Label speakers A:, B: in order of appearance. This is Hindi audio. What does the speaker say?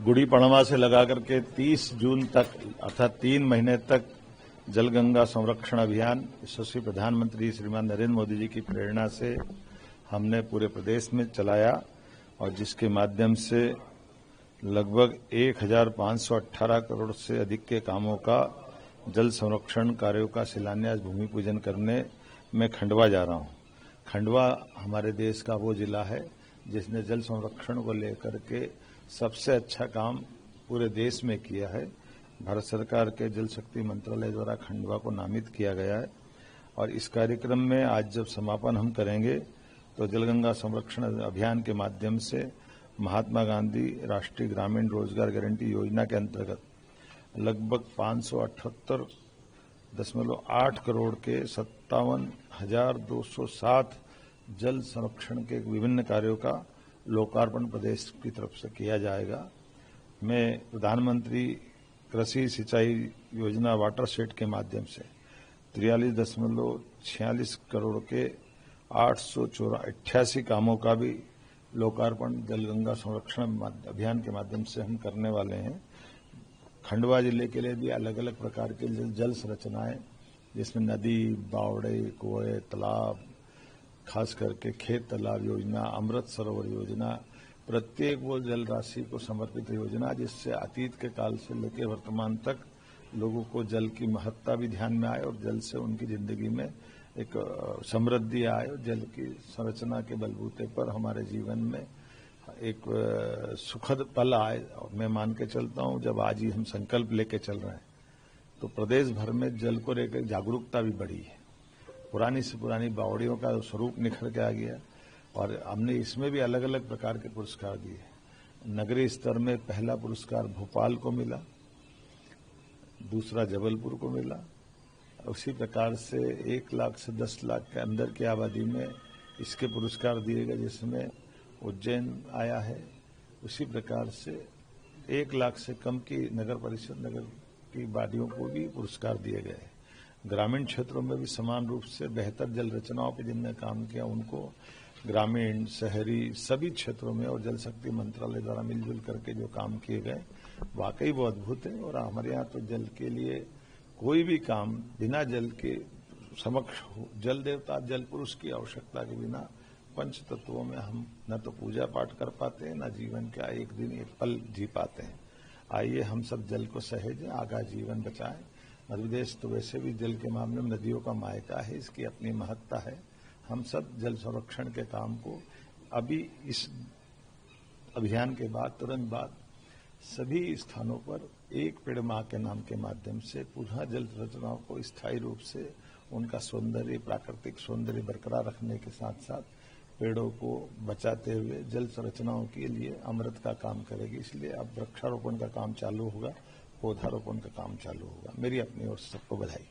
A: गुड़ी पड़वा से लगा करके 30 जून तक अर्थात 3 महीने तक जल गंगा संरक्षण अभियान यशस्वी प्रधानमंत्री श्रीमान नरेंद्र मोदी जी की प्रेरणा से हमने पूरे प्रदेश में चलाया और जिसके माध्यम से लगभग 1518 करोड़ से अधिक के कामों का जल संरक्षण कार्यों का शिलान्यास भूमि पूजन करने में खंडवा जा रहा हूं। खंडवा हमारे देश का वो जिला है जिसने जल संरक्षण को लेकर के सबसे अच्छा काम पूरे देश में किया है। भारत सरकार के जल शक्ति मंत्रालय द्वारा खंडवा को नामित किया गया है और इस कार्यक्रम में आज जब समापन हम करेंगे तो जलगंगा संरक्षण अभियान के माध्यम से महात्मा गांधी राष्ट्रीय ग्रामीण रोजगार गारंटी योजना के अंतर्गत लगभग 578.8 करोड़ के 57,207 जल संरक्षण के विभिन्न कार्यों का लोकार्पण प्रदेश की तरफ से किया जाएगा। मैं प्रधानमंत्री कृषि सिंचाई योजना वाटरशेड के माध्यम से 43.46 करोड़ के 888 कामों का भी लोकार्पण जलगंगा संरक्षण अभियान के माध्यम से हम करने वाले हैं। खंडवा जिले के लिए भी अलग अलग प्रकार के जल संरचनाएं जिसमें नदी, बावड़े, कुएं, तालाब, खास करके खेत तालाब योजना, अमृत सरोवर योजना, प्रत्येक वो जल राशि को समर्पित योजना जिससे अतीत के काल से लेकर वर्तमान तक लोगों को जल की महत्ता भी ध्यान में आए और जल से उनकी जिंदगी में एक समृद्धि आए और जल की संरचना के बलबूते पर हमारे जीवन में एक सुखद पल आए। और मैं मान के चलता हूं जब आज ही हम संकल्प लेके चल रहे हैं तो प्रदेश भर में जल को लेकर जागरूकता भी बढ़ी है। पुरानी से पुरानी बावड़ियों का स्वरूप निखर के आ गया और हमने इसमें भी अलग अलग प्रकार के पुरस्कार दिए। नगरीय स्तर में पहला पुरस्कार भोपाल को मिला, दूसरा जबलपुर को मिला। उसी प्रकार से 1 लाख से 10 लाख के अंदर की आबादी में इसके पुरस्कार दिए गए जिसमें उज्जैन आया है। उसी प्रकार से 1 लाख से कम की नगर परिषद नगर की वादियों को भी पुरस्कार दिए गए। ग्रामीण क्षेत्रों में भी समान रूप से बेहतर जल रचनाओं पर जिनने काम किया उनको ग्रामीण, शहरी सभी क्षेत्रों में और जल शक्ति मंत्रालय द्वारा मिलजुल करके जो काम किए गए वाकई वो अद्भुत है। और हमारे यहाँ तो जल के लिए कोई भी काम बिना जल के समक्ष हो। जल देवता, जल पुरुष की आवश्यकता के बिना पंच तत्वों में हम न तो पूजा पाठ कर पाते हैं, न जीवन का एक दिन एक पल जी पाते हैं। आइए हम सब जल को सहेजें, आगा जीवन बचाएं। मध्य प्रदेश तो वैसे भी जल के मामले में नदियों का मायका है, इसकी अपनी महत्ता है। हम सब जल संरक्षण के काम को अभी इस अभियान के बाद तुरंत बाद सभी स्थानों पर एक पेड़ मां के नाम के माध्यम से पुनः जल संरचनाओं को स्थायी रूप से उनका सौंदर्य, प्राकृतिक सौंदर्य बरकरार रखने के साथ साथ पेड़ों को बचाते हुए जल संरचनाओं के लिए अमृत का काम करेगी। इसलिए अब वृक्षारोपण का काम चालू होगा, पौधारोपण का काम चालू होगा। मेरी अपनी ओर से सबको बधाई।